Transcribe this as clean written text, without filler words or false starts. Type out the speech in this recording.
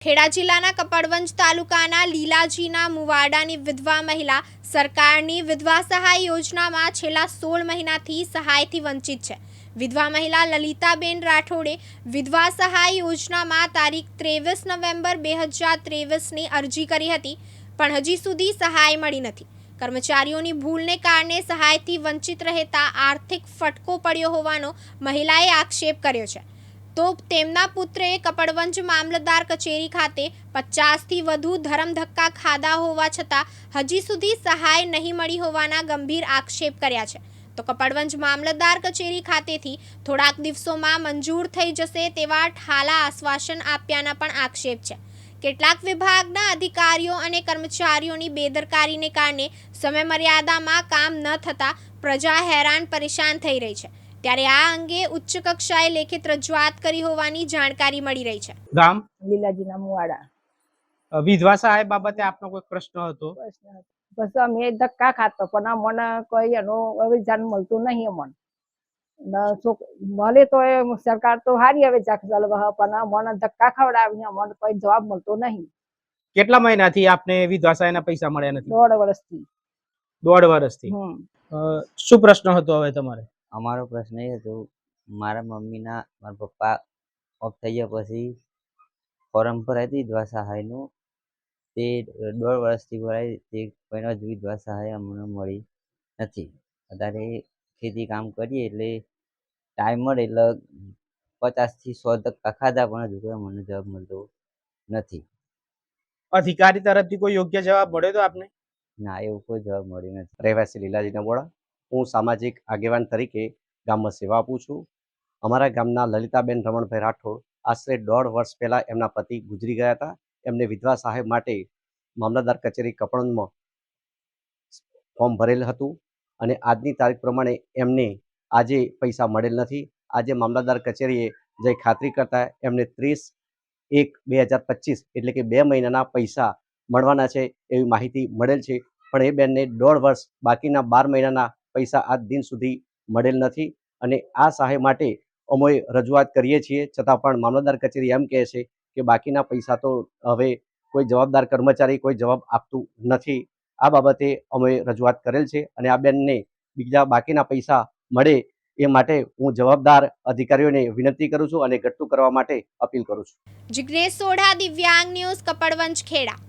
ખેડા જિલ્લાના કપડવંજ તાલુકાના લીલાજીના મુવાડાની વિધવા મહિલા સરકારની વિધવા સહાય યોજનામાં છેલ્લા 16 મહિનાથી સહાયથી વંચિત છે। વિધવા મહિલા લલિતાબેન રાઠોડે વિધવા સહાય યોજનામાં તારીખ 23 નવેમ્બર 2023ની અરજી કરી હતી, પણ હજી સુધી સહાય મળી નથી। કર્મચારીઓની ભૂલને કારણે સહાયથી વંચિત રહેતા આર્થિક ફટકો પડ્યો હોવાનો મહિલાએ આક્ષેપ કર્યો છે। તો તેમના પુત્રે કપડવંજ મામલતદાર કચેરી ખાતે 50થી વધુ ધરમધક્કા ખાધા હોવા છતાં હજી સુધી સહાય નહીં મળી હોવાના ગંભીર આક્ષેપ કર્યા છે। તો કપડવંજ મામલતદાર કચેરી ખાતેથી થોડાક દિવસોમાં મંજૂર થઈ જશે તેવા ઠાલા આશ્વાસન આપ્યાના પણ આક્ષેપ છે। કેટલાક વિભાગના અધિકારીઓ અને કર્મચારીઓની બેદરકારીને કારણે સમયમર્યાદામાં કામ ન થતાં પ્રજા હેરાન પરેશાન થઈ રહી છે। ત્યારે આ અંગે ઉચ્ચ કક્ષાએ લેખિત રજૂઆત કરી હોવાની જાણકારી મળી રહી છે। ગામ લીલાજીના મુવાડા વિધવા સહાય બાબતે આપનો કોઈ પ્રશ્ન હતો? બસ અમે ધક્કા ખાતો પણ મને કોઈ એનું હવે જાણ મળતું નહીં। અમને મળે તો એ સરકાર તો સારી હવે ચાલ પણ મને ધક્કા ખવડાવીને મને કોઈ જવાબ મળતો નહીં। કેટલા મહિનાથી આપને વિધવા સહાયના પૈસા મળ્યા નથી? 1.5 વર્ષથી। 1.5 વર્ષથી। શું પ્રશ્ન હતો હવે તમારે? અમારો પ્રશ્ન એ હતો, મારા મારા પપ્પા ઓફ થઈ ગયા પછી ફોર્મ ભરાઈ હતી વિધવા સહાયનું, તે 1.5 વર્ષથી ભરાય, તે કોઈનો જ વિધવા સહાય અમને મળી નથી। અત્યારે ખેતી કામ કરીએ એટલે ટાઈમ મળે એટલે 50થી 100 ધક્કા ખાધા પણ હજુ કોઈ મને જવાબ મળતો નથી। અધિકારી તરફથી કોઈ યોગ્ય જવાબ મળ્યો તો આપને? ના, એવું કોઈ જવાબ મળ્યો નથી। રહેવાસી લીલાજીના બોડા। હું સામાજિક આગેવાન તરીકે ગામમાં સેવા આપું છું। અમારા ગામના લલિતાબેન રમણભાઈ રાઠોડ આશરે 1.5 વર્ષ પહેલાં એમના પતિ ગુજરી ગયા હતા। એમને વિધવા સહાય માટે મામલતદાર કચેરી કપડવંજમાં ફોર્મ ભરેલ હતું અને આજની તારીખ પ્રમાણે એમને આજે પૈસા મળેલ નથી। આજે મામલતદાર કચેરીએ જઈ ખાતરી કરતા એમને 30/1/2025 એટલે કે 2 મહિનાના પૈસા મળવાના છે એવી માહિતી મળેલ છે, પણ એ બેનને 1.5 વર્ષ બાકીના 12 મહિનાના પૈસા આજ દિન સુધી મળેલ નથી। અને આ સહાય માટે અમે રજૂઆત કરીએ છીએ, છતાં પણ મામલતદાર કચેરી એમ કહે છે કે બાકીના પૈસા તો હવે કોઈ જવાબદાર કર્મચારી કોઈ જવાબ આપતું નથી। આ બાબતે અમે રજૂઆત કરેલ છે અને આ બેનને બીજા બાકીના પૈસા મળે એ માટે હું જવાબદાર અધિકારીઓને વિનંતી કરું છું અને ઘટતું કરવા માટે અપીલ કરું છું। જિગ્નેશ સોઢા, દિવ્યાંગ ન્યૂઝ, કપડવંજ, ખેડા।